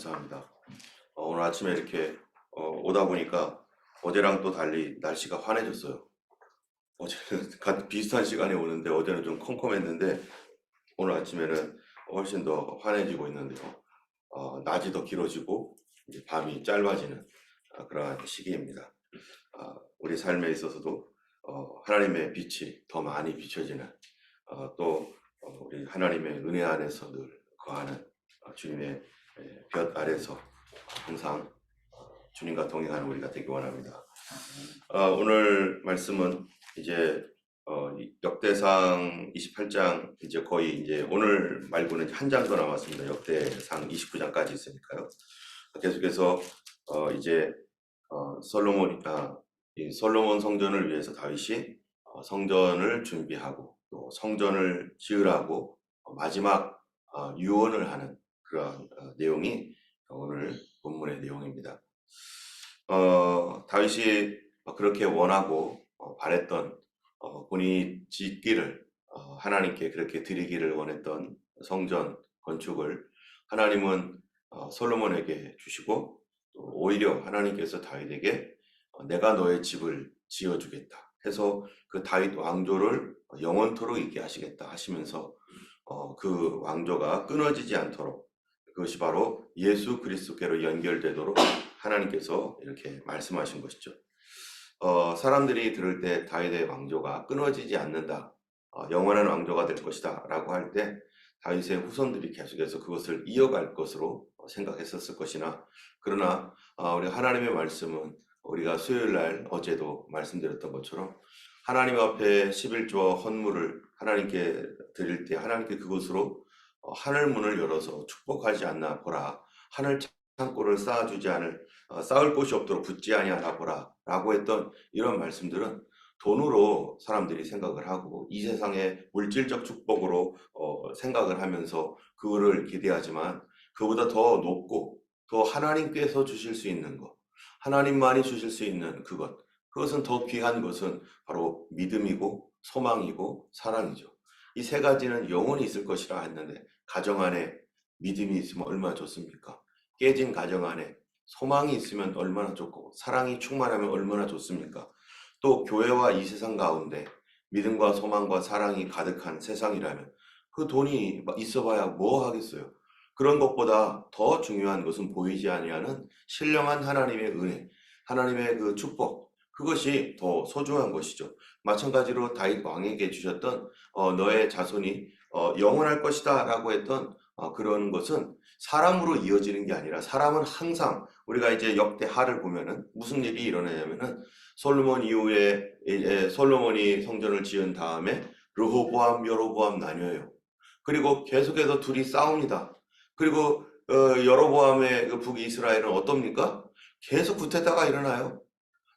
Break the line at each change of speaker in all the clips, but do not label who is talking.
감사합니다. 오늘 아침에 이렇게 오다 보니까 어제랑 또 달리 날씨가 환해졌어요. 어제는 비슷한 시간에 오는데 어제는 좀 컴컴했는데 오늘 아침에는 훨씬 더 환해지고 있는데요. 낮이 더 길어지고 이제 밤이 짧아지는 그러한 시기입니다. 우리 삶에 있어서도 하나님의 빛이 더 많이 비춰지는 또 우리 하나님의 은혜 안에서 늘 거하는 주님의 볕 아래서 항상 주님과 동행하는 우리가 되기 원합니다. 오늘 말씀은 이제 역대상 28장 이제 거의 이제 오늘 말고는 한 장 더 남았습니다. 역대상 29장까지 있으니까요. 계속해서 이제 솔로몬 성전을 위해서 다윗이 성전을 준비하고 또 성전을 지으라고 마지막 유언을 하는 그런 내용이 오늘 본문의 내용입니다. 다윗이 그렇게 원하고 바랬던 본인이 짓기를 하나님께 그렇게 드리기를 원했던 성전 건축을 하나님은 솔로몬에게 주시고 또 오히려 하나님께서 다윗에게 내가 너의 집을 지어주겠다 해서 그 다윗 왕조를 영원토록 있게 하시겠다 하시면서 그 왕조가 끊어지지 않도록 그것이 바로 예수 그리스도께로 연결되도록 하나님께서 이렇게 말씀하신 것이죠. 사람들이 들을 때 다윗의 왕조가 끊어지지 않는다, 영원한 왕조가 될 것이다 라고 할 때 다윗의 후손들이 계속해서 그것을 이어갈 것으로 생각했었을 것이나, 그러나 우리 하나님의 말씀은 우리가 수요일날 어제도 말씀드렸던 것처럼 하나님 앞에 11조와 헌물을 하나님께 드릴 때 하나님께 그것으로 하늘 문을 열어서 축복하지 않나 보라, 하늘 창고를 쌓아주지 않을 쌓을 곳이 없도록 붙지 아니하나 보라 라고 했던 이런 말씀들은 돈으로 사람들이 생각을 하고 이 세상의 물질적 축복으로 생각을 하면서 그거를 기대하지만, 그보다 더 높고 더 하나님께서 주실 수 있는 것, 하나님만이 주실 수 있는 그것은 더 귀한 것은 바로 믿음이고 소망이고 사랑이죠. 이 세 가지는 영원히 있을 것이라 했는데 가정 안에 믿음이 있으면 얼마나 좋습니까? 깨진 가정 안에 소망이 있으면 얼마나 좋고 사랑이 충만하면 얼마나 좋습니까? 또 교회와 이 세상 가운데 믿음과 소망과 사랑이 가득한 세상이라면 그 돈이 있어봐야 뭐 하겠어요? 그런 것보다 더 중요한 것은 보이지 아니하는 신령한 하나님의 은혜, 하나님의 그 축복, 그것이 더 소중한 것이죠. 마찬가지로 다윗 왕에게 주셨던 너의 자손이 영원할 것이다 라고 했던 그런 것은 사람으로 이어지는 게 아니라, 사람은 항상 우리가 이제 역대하를 보면은 무슨 일이 일어나냐면은 솔로몬 이후에 솔로몬이 성전을 지은 다음에 르호보암, 여로보암 나뉘어요. 그리고 계속해서 둘이 싸웁니다. 그리고 여로보암의 그 북이스라엘은 어떻습니까? 계속 구테타가 일어나요.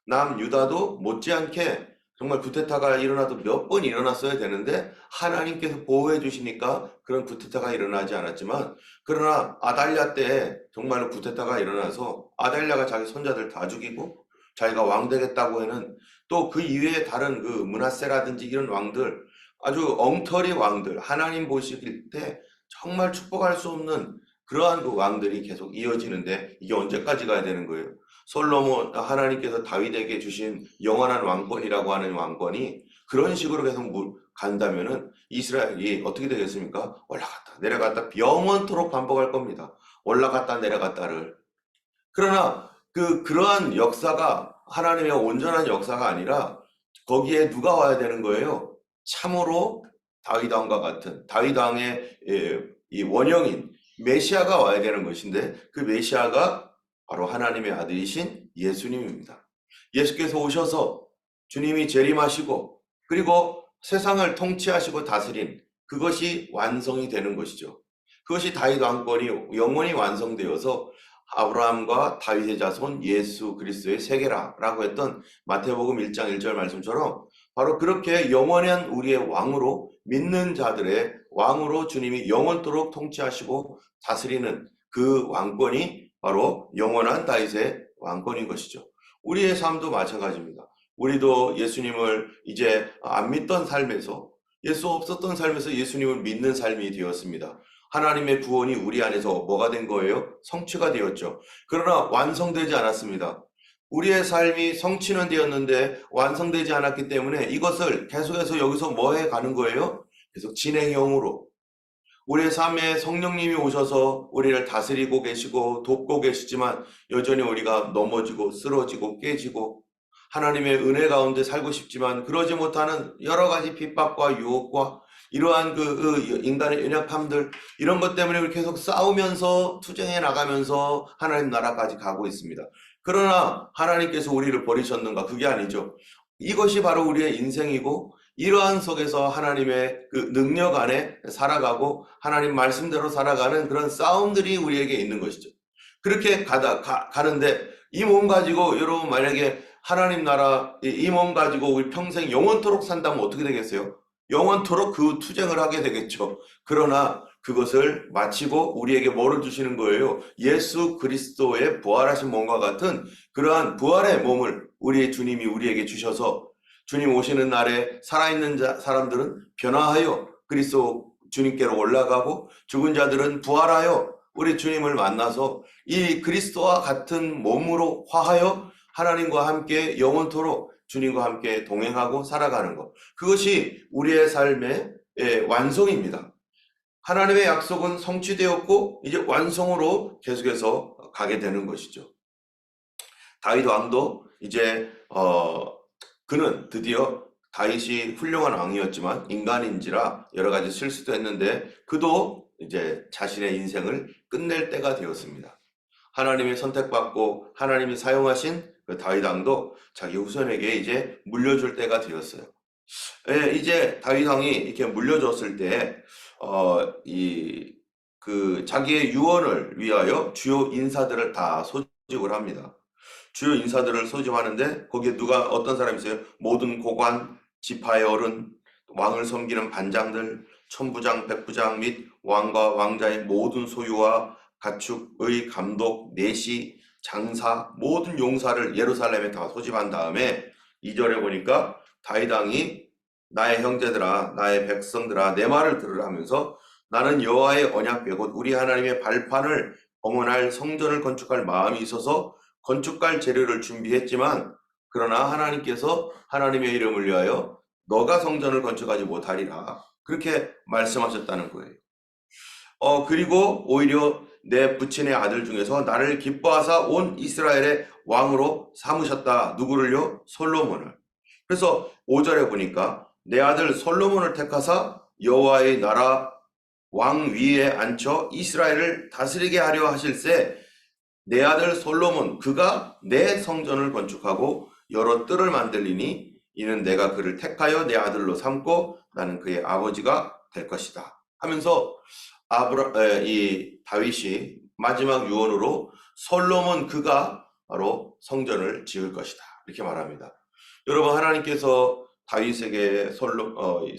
남유다도 못지않게 정말 구테타가 일어나도 몇 번 일어났어야 되는데 하나님께서 보호해 주시니까 그런 구테타가 일어나지 않았지만, 그러나 아달랴 때 정말로 구테타가 일어나서 아달랴가 자기 손자들 다 죽이고 자기가 왕 되겠다고 하는, 또 그 이외에 다른 그 므낫세라든지 이런 왕들, 아주 엉터리 왕들, 하나님 보실 때 정말 축복할 수 없는 그러한 그 왕들이 계속 이어지는데 이게 언제까지 가야 되는 거예요? 솔로몬, 하나님께서 다윗에게 주신 영원한 왕권이라고 하는 왕권이 그런 식으로 계속 간다면은 이스라엘이 어떻게 되겠습니까? 올라갔다 내려갔다 영원토록 반복할 겁니다. 올라갔다 내려갔다를. 그러나 그러한 역사가 하나님의 온전한 역사가 아니라 거기에 누가 와야 되는 거예요? 참으로 다윗 왕과 같은 다윗 왕의 이 원형인 메시아가 와야 되는 것인데, 그 메시아가 바로 하나님의 아들이신 예수님입니다. 예수께서 오셔서 주님이 재림하시고 그리고 세상을 통치하시고 다스린 그것이 완성이 되는 것이죠. 그것이 다윗 왕권이 영원히 완성되어서 아브라함과 다윗의 자손 예수 그리스도의 세계라라고 했던 마태복음 1장 1절 말씀처럼 바로 그렇게 영원한 우리의 왕으로, 믿는 자들의 왕으로 주님이 영원토록 통치하시고 다스리는 그 왕권이 바로 영원한 다윗의 왕권인 것이죠. 우리의 삶도 마찬가지입니다. 우리도 예수님을 이제 안 믿던 삶에서, 예수 없었던 삶에서 예수님을 믿는 삶이 되었습니다. 하나님의 구원이 우리 안에서 뭐가 된 거예요? 성취가 되었죠. 그러나 완성되지 않았습니다. 우리의 삶이 성취는 되었는데 완성되지 않았기 때문에 이것을 계속해서 여기서 뭐 해 가는 거예요? 계속 진행형으로. 우리의 삶에 성령님이 오셔서 우리를 다스리고 계시고 돕고 계시지만 여전히 우리가 넘어지고 쓰러지고 깨지고 하나님의 은혜 가운데 살고 싶지만 그러지 못하는 여러 가지 핍박과 유혹과 이러한 그 인간의 연약함들 이런 것 때문에 우리 계속 싸우면서 투쟁해 나가면서 하나님 나라까지 가고 있습니다. 그러나 하나님께서 우리를 버리셨는가? 그게 아니죠. 이것이 바로 우리의 인생이고 이러한 속에서 하나님의 그 능력 안에 살아가고 하나님 말씀대로 살아가는 그런 싸움들이 우리에게 있는 것이죠. 그렇게 가는데 이 몸 가지고 여러분 만약에 하나님 나라 이 몸 가지고 우리 평생 영원토록 산다면 어떻게 되겠어요? 영원토록 그 투쟁을 하게 되겠죠. 그러나 그것을 마치고 우리에게 뭐를 주시는 거예요? 예수 그리스도의 부활하신 몸과 같은 그러한 부활의 몸을 우리 주님이 우리에게 주셔서 주님 오시는 날에 살아있는 사람들은 변화하여 그리스도 주님께로 올라가고 죽은 자들은 부활하여 우리 주님을 만나서 이 그리스도와 같은 몸으로 화하여 하나님과 함께 영원토록 주님과 함께 동행하고 살아가는 것. 그것이 우리의 삶의 완성입니다. 하나님의 약속은 성취되었고 이제 완성으로 계속해서 가게 되는 것이죠. 다윗 왕도 이제 그는 드디어 다윗이 훌륭한 왕이었지만 인간인지라 여러 가지 실수도 했는데 그도 이제 자신의 인생을 끝낼 때가 되었습니다. 하나님이 선택받고 하나님이 사용하신 그 다윗 왕도 자기 후손에게 이제 물려줄 때가 되었어요. 이제 다윗 왕이 이렇게 물려줬을 때 자기의 유언을 위하여 주요 인사들을 다 소집을 합니다. 주요 인사들을 소집하는데 거기에 어떤 사람이 있어요? 모든 고관, 지파의 어른, 왕을 섬기는 반장들, 천부장, 백부장 및 왕과 왕자의 모든 소유와 가축의 감독, 내시, 장사, 모든 용사를 예루살렘에 다 소집한 다음에 2절에 보니까 다윗 왕이 나의 형제들아, 나의 백성들아, 내 말을 들으라 하면서 나는 여호와의 언약궤 곧 우리 하나님의 발판을 범원할 성전을 건축할 마음이 있어서 건축할 재료를 준비했지만 그러나 하나님께서 하나님의 이름을 위하여 너가 성전을 건축하지 못하리라 그렇게 말씀하셨다는 거예요. 그리고 오히려 내 부친의 아들 중에서 나를 기뻐하사 온 이스라엘의 왕으로 삼으셨다. 누구를요? 솔로몬을. 그래서 5절에 보니까 내 아들 솔로몬을 택하사 여호와의 나라 왕 위에 앉혀 이스라엘을 다스리게 하려 하실세 내 아들 솔로몬 그가 내 성전을 건축하고 여러 뜰을 만들리니 이는 내가 그를 택하여 내 아들로 삼고 나는 그의 아버지가 될 것이다 하면서 이 다윗이 마지막 유언으로 솔로몬 그가 바로 성전을 지을 것이다 이렇게 말합니다. 여러분 하나님께서 다윗에게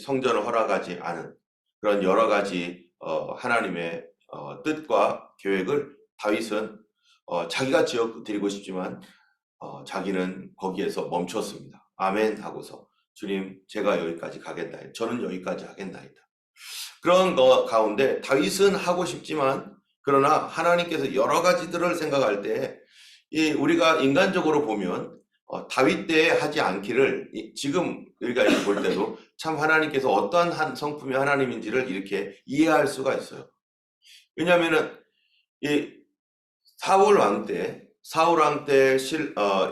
성전을 허락하지 않은 그런 여러 가지 하나님의 뜻과 계획을 다윗은 자기가 지어드리고 싶지만 자기는 거기에서 멈췄습니다. 아멘 하고서 주님 제가 여기까지 가겠나이다. 저는 여기까지 하겠나이다. 그런 것 가운데 다윗은 하고 싶지만 그러나 하나님께서 여러 가지들을 생각할 때 우리가 인간적으로 보면 다윗 때 하지 않기를 지금 우리가 볼 때도 참 하나님께서 어떠한 한 성품의 하나님인지를 이렇게 이해할 수가 있어요. 왜냐하면은 이 사울 왕 때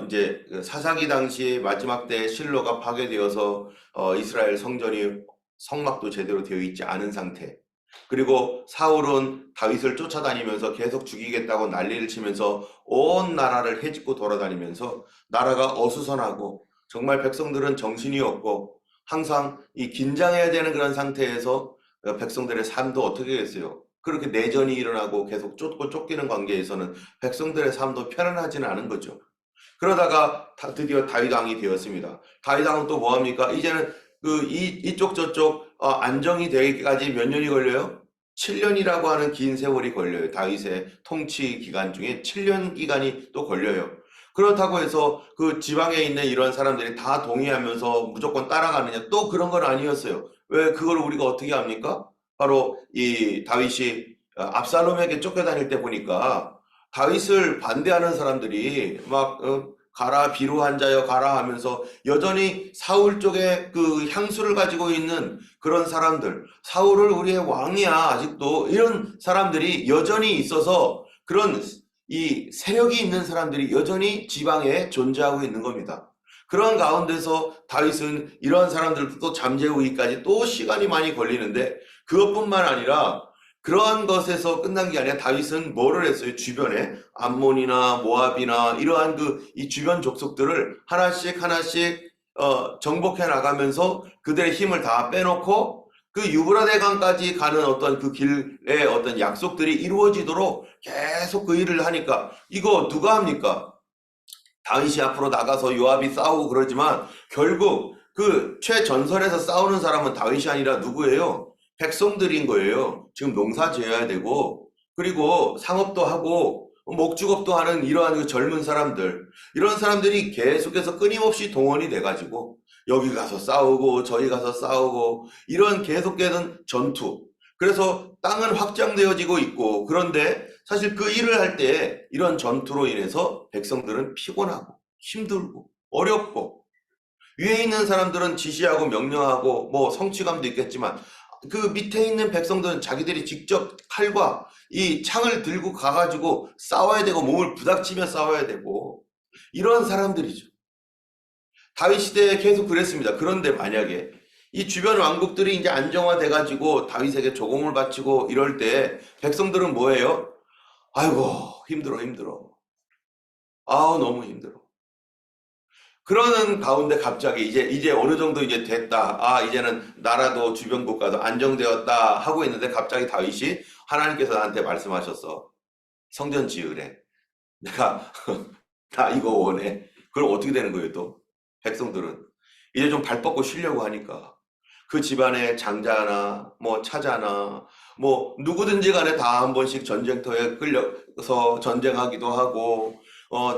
이제 사사기 당시 마지막 때 실로가 파괴되어서 이스라엘 성전이 성막도 제대로 되어 있지 않은 상태. 그리고 사울은 다윗을 쫓아다니면서 계속 죽이겠다고 난리를 치면서 온 나라를 헤집고 돌아다니면서 나라가 어수선하고 정말 백성들은 정신이 없고 항상 이 긴장해야 되는 그런 상태에서 백성들의 삶도 어떻게 했어요? 그렇게 내전이 일어나고 계속 쫓기는 관계에서는 백성들의 삶도 편안하지는 않은 거죠. 그러다가 드디어 다윗 왕이 되었습니다. 다윗 왕은 또 뭐합니까? 이제는 이쪽 저쪽 안정이 되기까지 몇 년이 걸려요? 7년이라고 하는 긴 세월이 걸려요. 다윗의 통치 기간 중에 7년 기간이 또 걸려요. 그렇다고 해서 그 지방에 있는 이런 사람들이 다 동의하면서 무조건 따라가느냐? 또 그런 건 아니었어요. 왜 그걸 우리가 어떻게 합니까? 바로 이 다윗이 압살롬에게 쫓겨다닐 때 보니까 다윗을 반대하는 사람들이 막 가라 비루한 자여 가라 하면서 여전히 사울 쪽에 그 향수를 가지고 있는 그런 사람들, 사울을 우리의 왕이야 아직도, 이런 사람들이 여전히 있어서 그런 이 세력이 있는 사람들이 여전히 지방에 존재하고 있는 겁니다. 그런 가운데서 다윗은 이런 사람들도 또 잠재우기까지 또 시간이 많이 걸리는데, 그것뿐만 아니라 그러한 것에서 끝난 게 아니라 다윗은 뭐를 했어요? 주변에 암몬이나 모압이나 이러한 이 주변 족속들을 하나씩 하나씩 정복해 나가면서 그들의 힘을 다 빼놓고 그 유브라데 강까지 가는 어떤 그 길의 어떤 약속들이 이루어지도록 계속 그 일을 하니까, 이거 누가 합니까? 다윗이 앞으로 나가서 요압이 싸우고 그러지만 결국 그 최전선에서 싸우는 사람은 다윗이 아니라 누구예요? 백성들인 거예요. 지금 농사 지어야 되고, 그리고 상업도 하고 목축업도 하는 이러한 그 젊은 사람들, 이런 사람들이 계속해서 끊임없이 동원이 돼가지고 여기 가서 싸우고 저기 가서 싸우고 이런 계속되는 전투. 그래서 땅은 확장되어지고 있고, 그런데 사실 그 일을 할 때 이런 전투로 인해서 백성들은 피곤하고 힘들고 어렵고, 위에 있는 사람들은 지시하고 명령하고 뭐 성취감도 있겠지만 그 밑에 있는 백성들은 자기들이 직접 칼과 이 창을 들고 가가지고 싸워야 되고 몸을 부닥치며 싸워야 되고 이런 사람들이죠. 다윗 시대에 계속 그랬습니다. 그런데 만약에 이 주변 왕국들이 이제 안정화돼가지고 다윗에게 조공을 바치고 이럴 때 백성들은 뭐예요? 아이고 힘들어 힘들어. 아우 너무 힘들어. 그러는 가운데 갑자기 이제 어느 정도 이제 됐다. 아 이제는 나라도 주변 국가도 안정되었다 하고 있는데 갑자기 다윗이 하나님께서 나한테 말씀하셨어. 성전 지으래. 내가 나 이거 원해. 그럼 어떻게 되는 거예요 또? 백성들은 이제 좀 발 뻗고 쉬려고 하니까 그 집안의 장자나 뭐 차자나 뭐 누구든지 간에 다 한 번씩 전쟁터에 끌려서 전쟁하기도 하고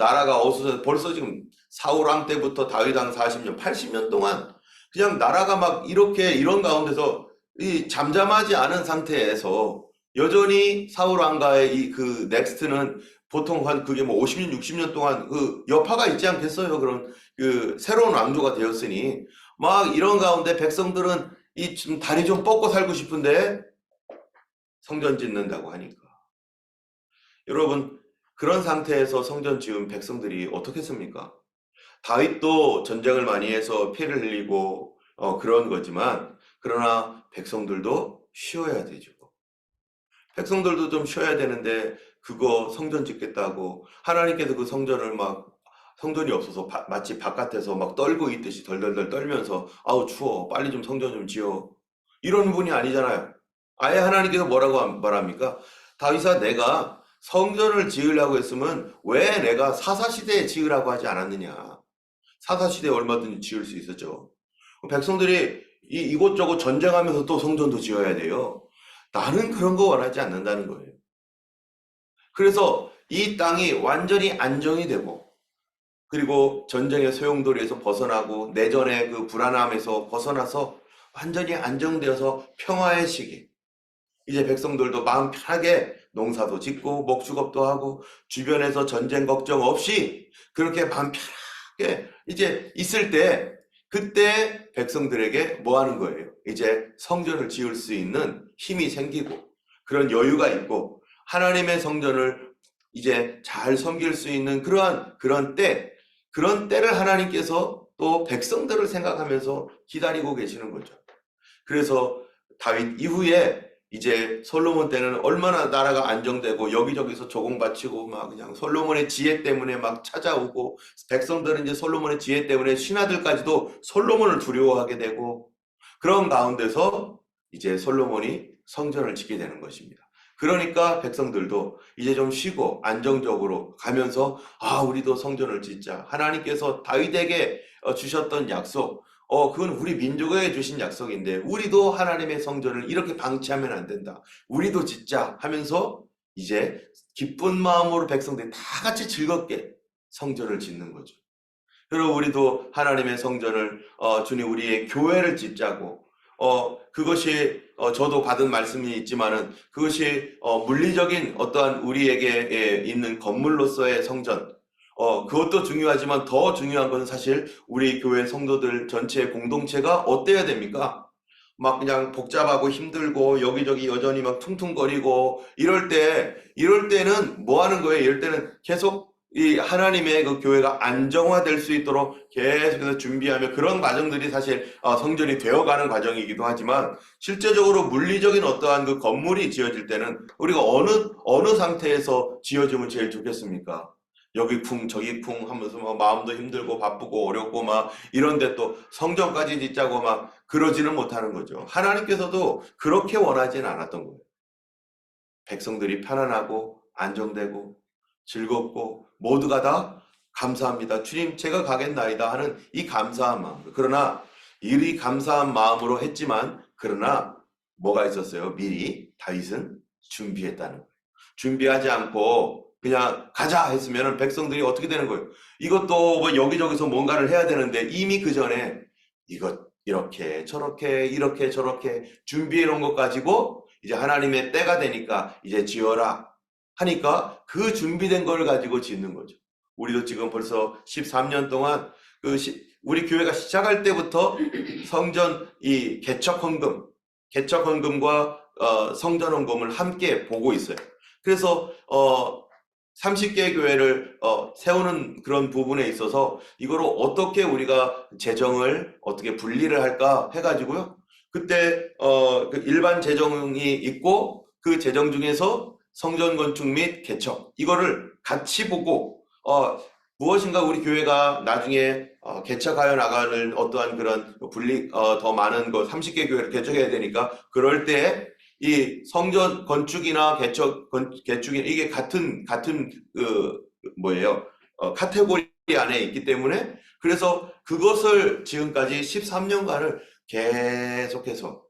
나라가 어수선, 벌써 지금 사울 왕 때부터 다윗 왕 40년 80년 동안 그냥 나라가 막 이렇게 이런 가운데서 이 잠잠하지 않은 상태에서 여전히 사울 왕가의 이 그 넥스트는 보통 한 그게 뭐 50년 60년 동안 그 여파가 있지 않겠어요. 그런 그 새로운 왕조가 되었으니 막 이런 가운데 백성들은 이 좀 다리 좀 뻗고 살고 싶은데 성전 짓는다고 하니까, 여러분 그런 상태에서 성전 지은 백성들이 어떻겠습니까? 다윗도 전쟁을 많이 해서 피를 흘리고 그런 거지만, 그러나 백성들도 쉬어야 되죠. 백성들도 좀 쉬어야 되는데 그거 성전 짓겠다고 하나님께서 그 성전을 막, 성전이 없어서 마치 바깥에서 막 떨고 있듯이 덜덜덜 떨면서 아우 추워 빨리 좀 성전 좀 지어, 이런 분이 아니잖아요. 아예 하나님께서 뭐라고 말합니까? 다윗아 내가 성전을 지으려고 했으면 왜 내가 사사시대에 지으라고 하지 않았느냐. 사사시대에 얼마든지 지을 수 있었죠. 백성들이 이곳저곳 전쟁하면서 또 성전도 지어야 돼요. 나는 그런 거 원하지 않는다는 거예요. 그래서 이 땅이 완전히 안정이 되고, 그리고 전쟁의 소용돌이에서 벗어나고 내전의 그 불안함에서 벗어나서 완전히 안정되어서 평화의 시기, 이제 백성들도 마음 편하게 농사도 짓고 목축업도 하고 주변에서 전쟁 걱정 없이 그렇게 마음 편하게 이제 있을 때, 그때 백성들에게 뭐 하는 거예요? 이제 성전을 지을 수 있는 힘이 생기고 그런 여유가 있고 하나님의 성전을 이제 잘 섬길 수 있는 그런 때, 그런 때를 하나님께서 또 백성들을 생각하면서 기다리고 계시는 거죠. 그래서 다윗 이후에 이제 솔로몬 때는 얼마나 나라가 안정되고 여기저기서 조공바치고 막 그냥 솔로몬의 지혜 때문에 막 찾아오고, 백성들은 이제 솔로몬의 지혜 때문에 신하들까지도 솔로몬을 두려워하게 되고, 그런 가운데서 이제 솔로몬이 성전을 짓게 되는 것입니다. 그러니까 백성들도 이제 좀 쉬고 안정적으로 가면서 아 우리도 성전을 짓자. 하나님께서 다윗에게 주셨던 약속, 그건 우리 민족에게 주신 약속인데 우리도 하나님의 성전을 이렇게 방치하면 안 된다. 우리도 짓자 하면서 이제 기쁜 마음으로 백성들이 다 같이 즐겁게 성전을 짓는 거죠. 여러분 우리도 하나님의 성전을 주님 우리의 교회를 짓자고, 그것이 저도 받은 말씀이 있지만은 그것이 물리적인 어떠한 우리에게 있는 건물로서의 성전, 그것도 중요하지만 더 중요한 것은 사실 우리 교회 성도들 전체 공동체가 어때야 됩니까? 막 그냥 복잡하고 힘들고 여기저기 여전히 막 퉁퉁거리고 이럴 때는 뭐 하는 거예요? 이럴 때는 계속 이 하나님의 그 교회가 안정화될 수 있도록 계속해서 준비하며 그런 과정들이 사실 성전이 되어가는 과정이기도 하지만 실제적으로 물리적인 어떠한 그 건물이 지어질 때는 우리가 어느 상태에서 지어지면 제일 좋겠습니까? 여기 쿵 저기 쿵 하면서 막 마음도 힘들고 바쁘고 어렵고 막 이런데 또 성전까지 짓자고 막 그러지는 못하는 거죠. 하나님께서도 그렇게 원하지는 않았던 거예요. 백성들이 편안하고 안정되고 즐겁고 모두가 다 감사합니다. 주님 제가 가겠나이다 하는 이 감사한 마음. 그러나 이 감사한 마음으로 했지만 그러나 뭐가 있었어요? 미리 다윗은 준비했다는 거예요. 준비하지 않고 그냥 가자 했으면 백성들이 어떻게 되는 거예요? 이것도 뭐 여기저기서 뭔가를 해야 되는데 이미 그 전에 이것 이렇게 저렇게 이렇게 저렇게 준비해 놓은 것 가지고 이제 하나님의 때가 되니까 이제 지어라 하니까 그 준비된 걸 가지고 짓는 거죠. 우리도 지금 벌써 13년 동안 우리 교회가 시작할 때부터 성전 이 개척 헌금과 성전 헌금을 함께 보고 있어요. 그래서 30개 교회를 세우는 그런 부분에 있어서 이거를 어떻게 우리가 재정을 어떻게 분리를 할까 해가지고요. 그때 그 일반 재정이 있고 그 재정 중에서 성전 건축 및 개척 이거를 같이 보고 무엇인가 우리 교회가 나중에 개척하여 나가는 어떠한 그런 더 많은 30개 교회를 개척해야 되니까 그럴 때 이 성전 건축이나 개축이나 이게 같은 뭐예요? 카테고리 안에 있기 때문에 그래서 그것을 지금까지 13년간을 계속해서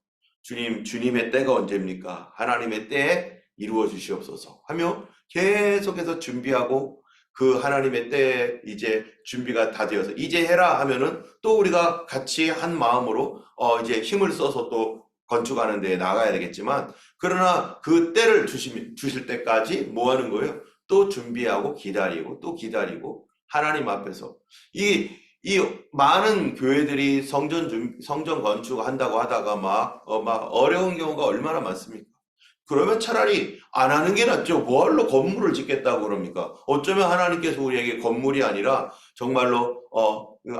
주님의 때가 언제입니까? 하나님의 때에 이루어 주시옵소서 하며 계속해서 준비하고 그 하나님의 때에 이제 준비가 다 되어서 이제 해라 하면은 또 우리가 같이 한 마음으로 이제 힘을 써서 또 건축하는 데 나가야 되겠지만 그러나 그 때를 주실 때까지 뭐 하는 거예요? 또 준비하고 기다리고 또 기다리고 하나님 앞에서 이 많은 교회들이 성전 건축한다고 하다가 막 어려운 경우가 얼마나 많습니까? 그러면 차라리 안 하는 게 낫죠. 뭐하러 건물을 짓겠다고 그럽니까? 어쩌면 하나님께서 우리에게 건물이 아니라 정말로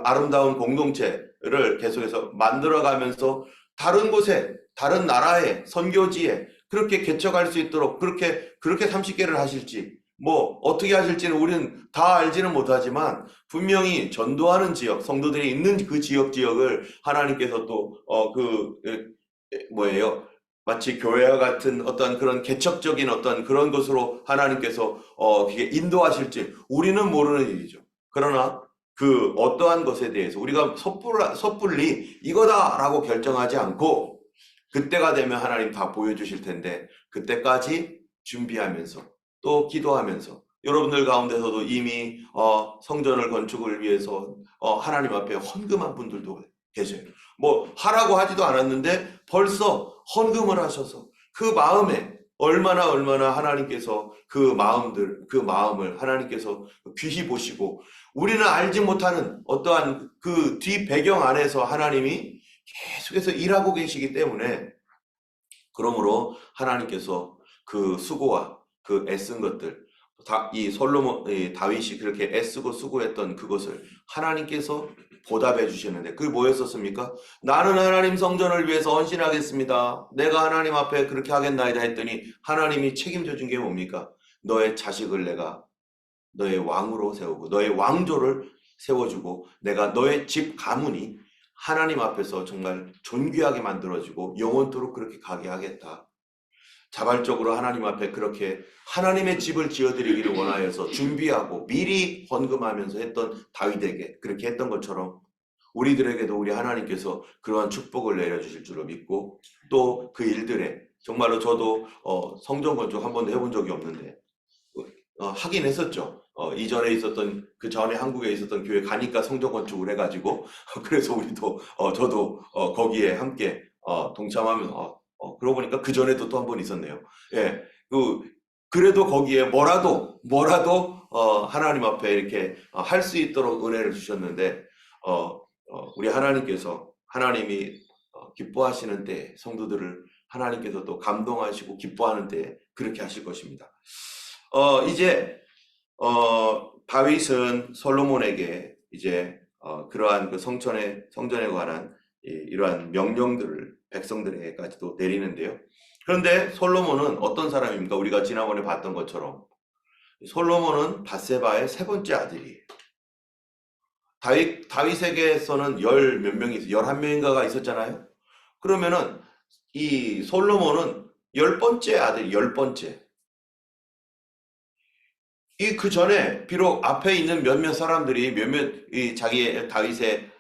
아름다운 공동체를 계속해서 만들어가면서 다른 곳에 다른 나라에 선교지에 그렇게 개척할 수 있도록 그렇게 30개를 하실지 뭐 어떻게 하실지는 우리는 다 알지는 못하지만 분명히 전도하는 지역 성도들이 있는 그 지역을 하나님께서 또 뭐예요? 마치 교회와 같은 어떤 그런 개척적인 어떤 그런 것으로 하나님께서 이게 인도하실지 우리는 모르는 일이죠. 그러나 그 어떠한 것에 대해서 우리가 섣불리 이거다라고 결정하지 않고 그때가 되면 하나님 다 보여주실 텐데 그때까지 준비하면서 또 기도하면서 여러분들 가운데서도 이미 성전을 건축을 위해서 하나님 앞에 헌금한 분들도 계세요. 뭐 하라고 하지도 않았는데 벌써 헌금을 하셔서 그 마음에 얼마나 하나님께서 그 마음을 하나님께서 귀히 보시고 우리는 알지 못하는 어떠한 그 뒤 배경 안에서 하나님이 계속해서 일하고 계시기 때문에 그러므로 하나님께서 그 수고와 그 애쓴 것들 이 다윗이 그렇게 애쓰고 수고했던 그것을 하나님께서 보답해 주시는데 그게 뭐였었습니까? 나는 하나님 성전을 위해서 헌신하겠습니다. 내가 하나님 앞에 그렇게 하겠나이다 했더니 하나님이 책임져 준 게 뭡니까? 너의 자식을 내가 너의 왕으로 세우고 너의 왕조를 세워주고 내가 너의 집 가문이 하나님 앞에서 정말 존귀하게 만들어지고 영원토록 그렇게 가게 하겠다. 자발적으로 하나님 앞에 그렇게 하나님의 집을 지어드리기를 원하여서 준비하고 미리 헌금하면서 했던 다윗에게 그렇게 했던 것처럼 우리들에게도 우리 하나님께서 그러한 축복을 내려주실 줄로 믿고 또 그 일들에 정말로 저도 성전 건축 한 번도 해본 적이 없는데 하긴 했었죠. 이전에 있었던 그 전에 한국에 있었던 교회 가니까 성전 건축을 해가지고 그래서 우리도 저도 거기에 함께 동참하면서 그러고 보니까 그 전에도 또 한 번 있었네요. 예, 그래도 거기에 뭐라도 하나님 앞에 이렇게 할 수 있도록 은혜를 주셨는데 우리 하나님께서 하나님이 기뻐하시는 때 성도들을 하나님께서 또 감동하시고 기뻐하는 때 그렇게 하실 것입니다. 이제 다윗은 솔로몬에게 이제 그러한 그 성전에 관한 이러한 명령들을 백성들에게까지도 내리는데요. 그런데 솔로몬은 어떤 사람입니까? 우리가 지난번에 봤던 것처럼 솔로몬은 밧세바의 세 번째 아들이에요. 다윗에게서는 열 몇 명이 있어요. 11명인가가 있었잖아요. 그러면은 이 솔로몬은 10번째 아들, 10번째. 그 전에 비록 앞에 있는 몇몇 사람들이 이 자기의 다윗의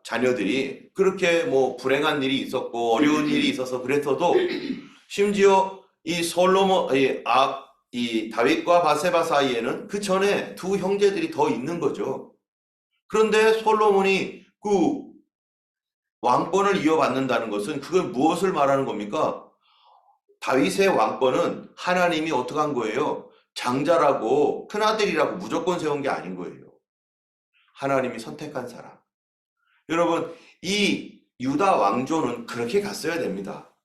자녀들이 그렇게 뭐 불행한 일이 있었고 어려운 일이 있어서 그랬어도 심지어 이 다윗과 바세바 사이에는 그 전에 두 형제들이 더 있는 거죠. 그런데 솔로몬이 그 왕권을 이어받는다는 것은 그건 무엇을 말하는 겁니까? 다윗의 왕권은 하나님이 어떻게 한 거예요? 장자라고 큰아들이라고 무조건 세운 게 아닌 거예요. 하나님이 선택한 사람. 여러분, 이 유다 왕조는 그렇게 갔어야 됩니다.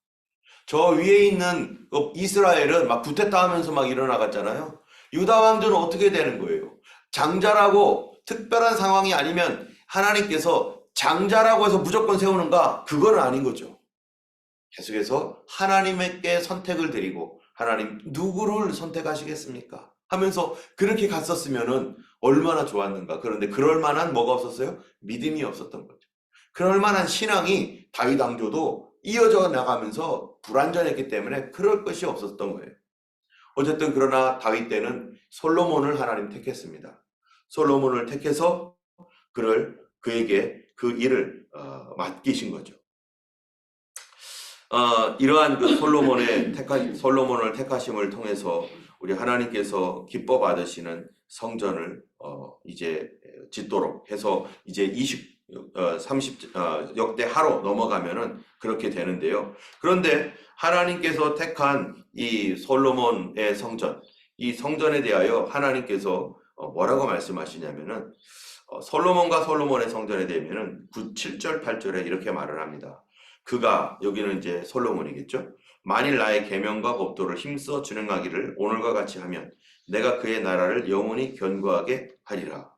저 위에 있는 이스라엘은 막 구테타 하면서 막 일어나갔잖아요. 유다 왕조는 어떻게 되는 거예요? 장자라고 특별한 상황이 아니면 하나님께서 장자라고 해서 무조건 세우는가? 그건 아닌 거죠. 계속해서 하나님께 선택을 드리고 하나님 누구를 선택하시겠습니까? 하면서 그렇게 갔었으면은 얼마나 좋았는가. 그런데 그럴 만한 뭐가 없었어요? 믿음이 없었던 거죠. 그럴 만한 신앙이 다윗 왕조도 이어져 나가면서 불완전했기 때문에 그럴 것이 없었던 거예요. 어쨌든 그러나 다윗 때는 솔로몬을 하나님 택했습니다. 솔로몬을 택해서 그에게 그 일을 맡기신 거죠. 이러한 그 솔로몬을 택하심을 통해서 우리 하나님께서 기뻐 받으시는 성전을 이제 짓도록 해서 이제 30 역대하로 넘어가면은 그렇게 되는데요. 그런데 하나님께서 택한 이 솔로몬의 성전, 이 성전에 대하여 하나님께서 뭐라고 말씀하시냐면은 솔로몬과 솔로몬의 성전에 대면은 7절 8절에 이렇게 말을 합니다. 그가, 여기는 이제 솔로몬이겠죠. 만일 나의 계명과 법도를 힘써 준행하기를 오늘과 같이 하면 내가 그의 나라를 영원히 견고하게 하리라.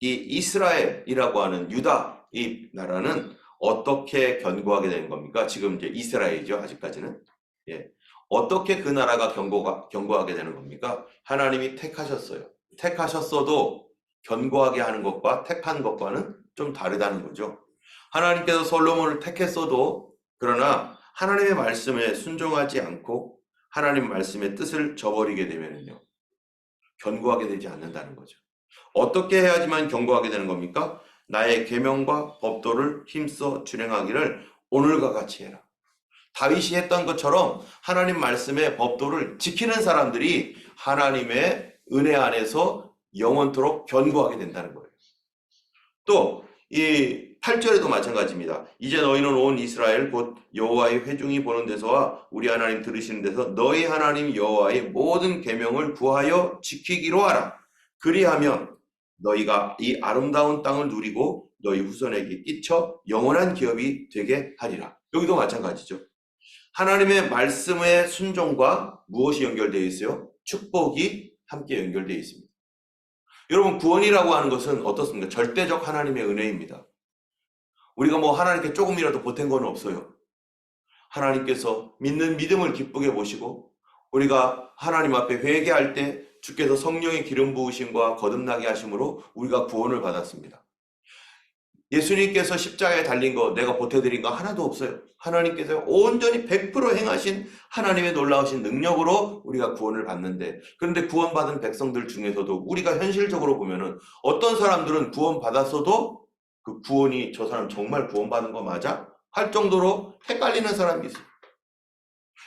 이 이스라엘이라고 하는 유다 이 나라는 어떻게 견고하게 된 겁니까? 지금 이제 이스라엘이죠. 아직까지는. 예. 어떻게 그 나라가 견고하게 되는 겁니까? 하나님이 택하셨어요. 택하셨어도 견고하게 하는 것과 택한 것과는 좀 다르다는 거죠. 하나님께서 솔로몬을 택했어도 그러나 하나님의 말씀에 순종하지 않고 하나님 말씀의 뜻을 저버리게 되면요, 견고하게 되지 않는다는 거죠. 어떻게 해야지만 견고하게 되는 겁니까? 나의 계명과 법도를 힘써 준행하기를 오늘과 같이 해라. 다윗이 했던 것처럼 하나님 말씀의 법도를 지키는 사람들이 하나님의 은혜 안에서 영원토록 견고하게 된다는 거예요. 또 이 8절에도 마찬가지입니다. 이제 너희는 온 이스라엘 곧 여호와의 회중이 보는 데서와 우리 하나님 들으시는 데서 너희 하나님 여호와의 모든 계명을 구하여 지키기로 하라. 그리하면 너희가 이 아름다운 땅을 누리고 너희 후손에게 끼쳐 영원한 기업이 되게 하리라. 여기도 마찬가지죠. 하나님의 말씀의 순종과 무엇이 연결되어 있어요? 축복이 함께 연결되어 있습니다. 여러분, 구원이라고 하는 것은 어떻습니까? 절대적 하나님의 은혜입니다. 우리가 뭐 하나님께 조금이라도 보탠 건 없어요. 하나님께서 믿는 믿음을 기쁘게 보시고 우리가 하나님 앞에 회개할 때 주께서 성령의 기름 부으심과 거듭나게 하심으로 우리가 구원을 받았습니다. 예수님께서 십자가에 달린 거 내가 보태드린 거 하나도 없어요. 하나님께서 온전히 100% 행하신 하나님의 놀라우신 능력으로 우리가 구원을 받는데, 그런데 구원받은 백성들 중에서도 우리가 현실적으로 보면은 어떤 사람들은 구원받았어도 그 구원이 저 사람 정말 구원받은 거 맞아? 할 정도로 헷갈리는 사람이 있어요.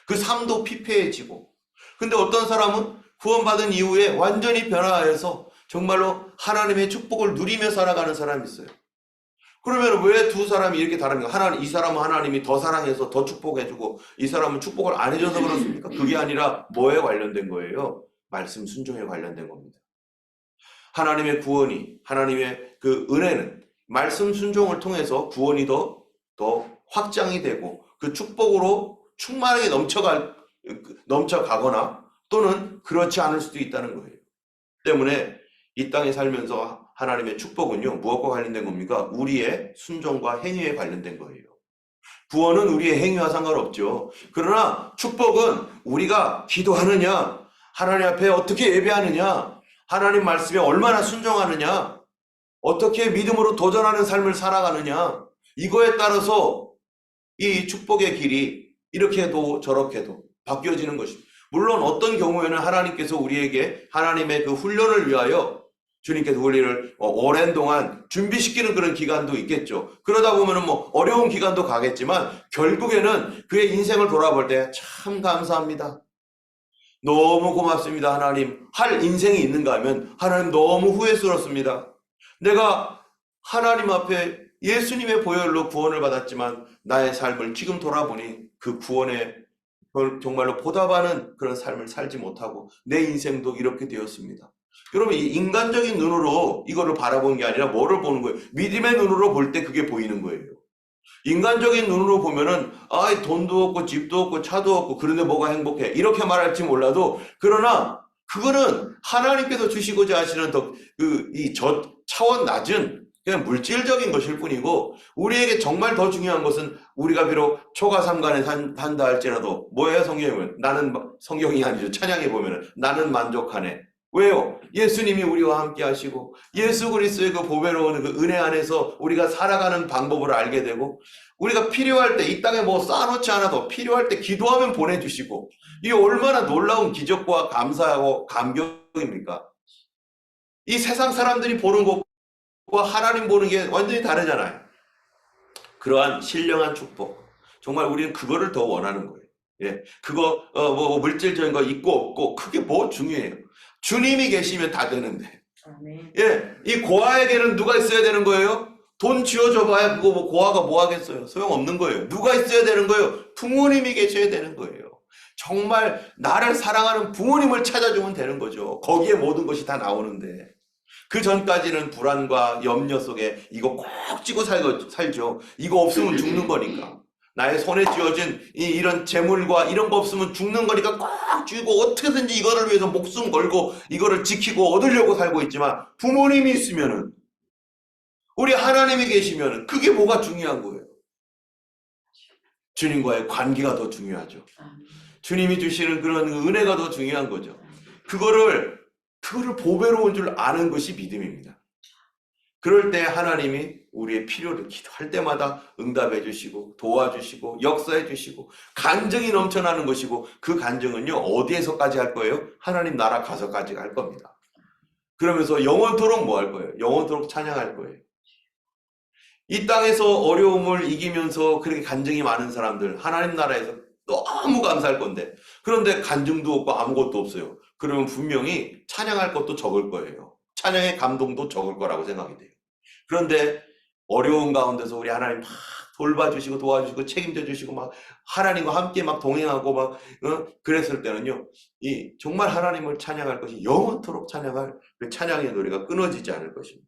그 삶도 피폐해지고. 근데 어떤 사람은 구원받은 이후에 완전히 변화하여서 정말로 하나님의 축복을 누리며 살아가는 사람이 있어요. 그러면 왜 두 사람이 이렇게 다릅니까? 하나님, 이 사람은 하나님이 더 사랑해서 더 축복해주고 이 사람은 축복을 안 해줘서 그렇습니까? 그게 아니라 뭐에 관련된 거예요? 말씀 순종에 관련된 겁니다. 하나님의 구원이, 하나님의 그 은혜는 말씀 순종을 통해서 구원이 더 확장이 되고 그 축복으로 충만하게 넘쳐가거나 또는 그렇지 않을 수도 있다는 거예요. 때문에 이 땅에 살면서 하나님의 축복은요, 무엇과 관련된 겁니까? 우리의 순종과 행위에 관련된 거예요. 구원은 우리의 행위와 상관없죠. 그러나 축복은 우리가 기도하느냐, 하나님 앞에 어떻게 예배하느냐, 하나님 말씀에 얼마나 순종하느냐, 어떻게 믿음으로 도전하는 삶을 살아가느냐, 이거에 따라서 이 축복의 길이 이렇게도 저렇게도 바뀌어지는 것입니다. 물론 어떤 경우에는 하나님께서 우리에게 하나님의 그 훈련을 위하여 주님께서 우리를 오랜 동안 준비시키는 그런 기간도 있겠죠. 그러다 보면은 어려운 기간도 가겠지만 결국에는 그의 인생을 돌아볼 때 참 감사합니다. 너무 고맙습니다. 하나님. 할 인생이 있는가 하면 하나님 너무 후회스럽습니다. 내가 하나님 앞에 예수님의 보혈로 구원을 받았지만 나의 삶을 지금 돌아보니 그 구원에 정말로 보답하는 그런 삶을 살지 못하고 내 인생도 이렇게 되었습니다. 여러분, 이 인간적인 눈으로 이거를 바라보는 게 아니라 뭐를 보는 거예요? 믿음의 눈으로 볼 때 그게 보이는 거예요. 인간적인 눈으로 보면은 돈도 없고 집도 없고 차도 없고 그런데 뭐가 행복해 이렇게 말할지 몰라도 그러나 그거는 하나님께서 주시고자 하시는 차원 낮은 그냥 물질적인 것일 뿐이고 우리에게 정말 더 중요한 것은 우리가 비록 초가 삼간에 산다 할지라도 뭐예요? 성경에 보면 나는 성경이 아니죠. 찬양에 보면은 나는 만족하네. 왜요? 예수님이 우리와 함께 하시고 예수 그리스도의 그 보배로운 그 은혜 안에서 우리가 살아가는 방법을 알게 되고 우리가 필요할 때 이 땅에 쌓아놓지 않아도 필요할 때 기도하면 보내주시고 이게 얼마나 놀라운 기적과 감사하고 감격입니까? 이 세상 사람들이 보는 것과 하나님 보는 게 완전히 다르잖아요. 그러한 신령한 축복 정말 우리는 그거를 더 원하는 거예요. 예, 그거 물질적인 거 있고 없고 그게 뭐 중요해요. 주님이 계시면 다 되는데. 아멘. 예, 이 고아에게는 누가 있어야 되는 거예요? 돈 쥐어줘 봐야 그거 고아가 뭐 하겠어요? 소용없는 거예요. 누가 있어야 되는 거예요? 부모님이 계셔야 되는 거예요. 정말 나를 사랑하는 부모님을 찾아주면 되는 거죠. 거기에 모든 것이 다 나오는데 그 전까지는 불안과 염려 속에 이거 꼭 쥐고 살죠. 이거 없으면 죽는 거니까. 나의 손에 쥐어진 이런 재물과 이런 거 없으면 죽는 거니까 꽉 쥐고 어떻게든지 이거를 위해서 목숨 걸고 이거를 지키고 얻으려고 살고 있지만 부모님이 있으면은 우리 하나님이 계시면은 그게 뭐가 중요한 거예요? 주님과의 관계가 더 중요하죠. 주님이 주시는 그런 은혜가 더 중요한 거죠. 그거를 보배로운 줄 아는 것이 믿음입니다. 그럴 때 하나님이 우리의 필요를 기도할 때마다 응답해 주시고 도와주시고 역사해 주시고 간증이 넘쳐나는 것이고 그 간증은요 어디에서까지 할 거예요? 하나님 나라 가서까지 할 겁니다. 그러면서 영원토록 뭐 할 거예요? 영원토록 찬양할 거예요. 이 땅에서 어려움을 이기면서 그렇게 간증이 많은 사람들 하나님 나라에서 너무 감사할 건데 그런데 간증도 없고 아무것도 없어요. 그러면 분명히 찬양할 것도 적을 거예요. 찬양의 감동도 적을 거라고 생각이 돼요. 그런데 어려운 가운데서 우리 하나님 막 돌봐주시고 도와주시고 책임져 주시고 막 하나님과 함께 막 동행하고 그랬을 때는요 정말 하나님을 찬양할 것이 영원토록 찬양할 그 찬양의 노래가 끊어지지 않을 것입니다.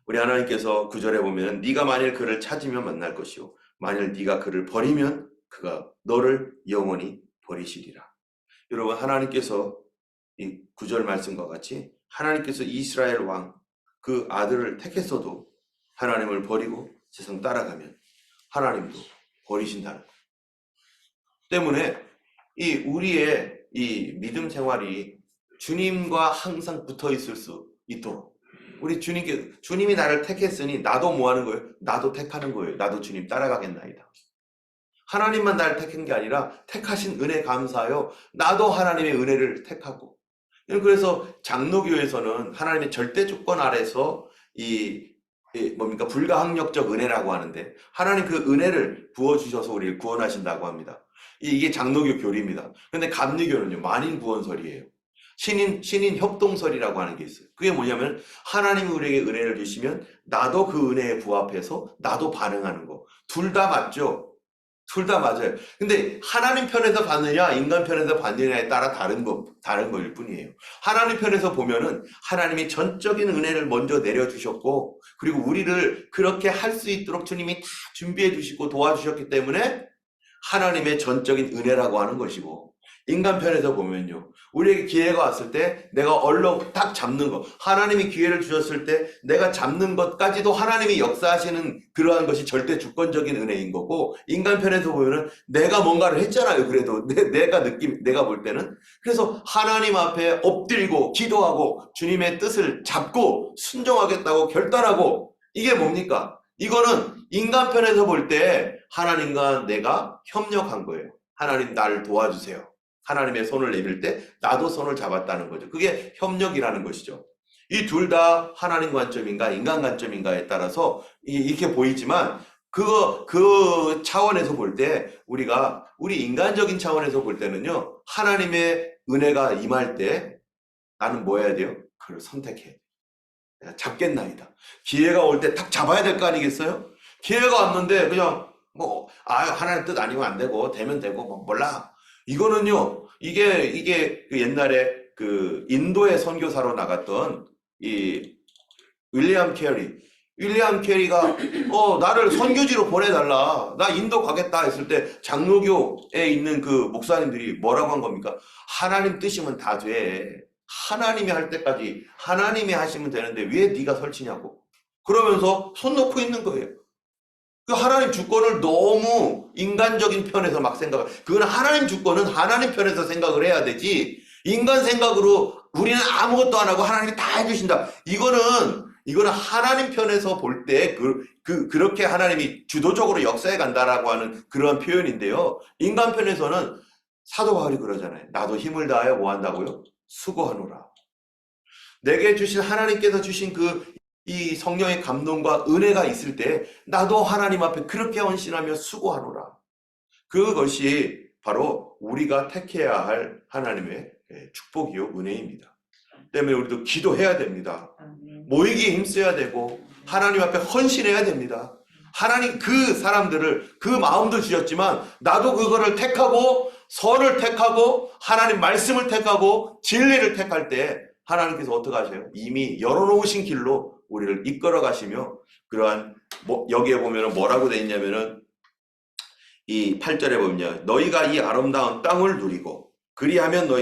우리 하나님께서 9절에 보면 네가 만일 그를 찾으면 만날 것이요 만일 네가 그를 버리면 그가 너를 영원히 버리시리라. 여러분 하나님께서 이 9절 말씀과 같이 하나님께서 이스라엘 왕 그 아들을 택했어도 하나님을 버리고 세상 따라가면 하나님도 버리신다는 것 때문에 우리의 이 믿음 생활이 주님과 항상 붙어 있을 수 있도록 우리 주님이 나를 택했으니 나도 뭐 하는 거예요? 나도 택하는 거예요. 나도 주님 따라가겠나이다. 하나님만 나를 택한 게 아니라 택하신 은혜 감사하여 나도 하나님의 은혜를 택하고 그래서 장로교에서는 하나님의 절대 조건 아래서 불가항력적 은혜라고 하는데 하나님 그 은혜를 부어주셔서 우리를 구원하신다고 합니다. 이게 장로교 교리입니다. 근데 감리교는요 만인 구원설이에요. 신인 협동설이라고 하는 게 있어요. 그게 뭐냐면 하나님이 우리에게 은혜를 주시면 나도 그 은혜에 부합해서 나도 반응하는 거. 둘 다 맞죠? 둘 다 맞아요. 근데 하나님 편에서 받느냐, 인간 편에서 받느냐에 따라 다른 거일 뿐이에요. 하나님 편에서 보면은 하나님이 전적인 은혜를 먼저 내려주셨고, 그리고 우리를 그렇게 할 수 있도록 주님이 다 준비해 주시고 도와주셨기 때문에 하나님의 전적인 은혜라고 하는 것이고, 인간 편에서 보면요, 우리에게 기회가 왔을 때 내가 얼른 딱 잡는 것, 하나님이 기회를 주셨을 때 내가 잡는 것까지도 하나님이 역사하시는 그러한 것이 절대 주권적인 은혜인 거고, 인간 편에서 보면은 내가 뭔가를 했잖아요. 그래도 내가 볼 때는. 그래서 하나님 앞에 엎드리고 기도하고 주님의 뜻을 잡고 순종하겠다고 결단하고, 이게 뭡니까? 이거는 인간 편에서 볼 때 하나님과 내가 협력한 거예요. 하나님 나를 도와주세요. 하나님의 손을 내밀 때 나도 손을 잡았다는 거죠. 그게 협력이라는 것이죠. 이 둘 다 하나님 관점인가 인간 관점인가에 따라서 이렇게 보이지만, 그 차원에서 볼 때, 우리 인간적인 차원에서 볼 때는요, 하나님의 은혜가 임할 때 나는 뭐 해야 돼요? 그걸 선택해야 돼요. 내가 잡겠나이다. 기회가 올 때 탁 잡아야 될 거 아니겠어요? 기회가 왔는데 그냥 하나님 뜻 아니면 안 되고 되면 되고 몰라. 이거는요, 이게 그 옛날에 그 인도의 선교사로 나갔던 이 윌리엄 캐리가 나를 선교지로 보내달라, 나 인도 가겠다 했을 때 장로교에 있는 그 목사님들이 뭐라고 한 겁니까? 하나님 뜻이면 다 돼. 하나님이 할 때까지 하나님이 하시면 되는데 왜 네가 설치냐고. 그러면서 손 놓고 있는 거예요. 그 하나님 주권을 너무 인간적인 편에서 막 그건 하나님 주권은 하나님 편에서 생각을 해야 되지, 인간 생각으로 우리는 아무것도 안 하고 하나님이 다 해주신다. 이거는 하나님 편에서 볼 때 그렇게 하나님이 주도적으로 역사해 간다라고 하는 그러한 표현인데요. 인간 편에서는 사도 바울이 그러잖아요. 나도 힘을 다하여 뭐 한다고요? 수고하노라. 내게 주신 하나님께서 주신 이 성령의 감동과 은혜가 있을 때 나도 하나님 앞에 그렇게 헌신하며 수고하노라. 그것이 바로 우리가 택해야 할 하나님의 축복이요, 은혜입니다. 때문에 우리도 기도해야 됩니다. 모이기에 힘써야 되고 하나님 앞에 헌신해야 됩니다. 하나님 그 사람들을 그 마음도 주셨지만 나도 그거를 택하고 선을 택하고 하나님 말씀을 택하고 진리를 택할 때 하나님께서 어떻게 하세요? 이미 열어놓으신 길로 우리를 이끌어 가시며, 그러한 여기에 보면 뭐라고 돼 있냐면은 이 8절에 보면 너희가 이 아름다운 땅을 누리고 그리하면 너희가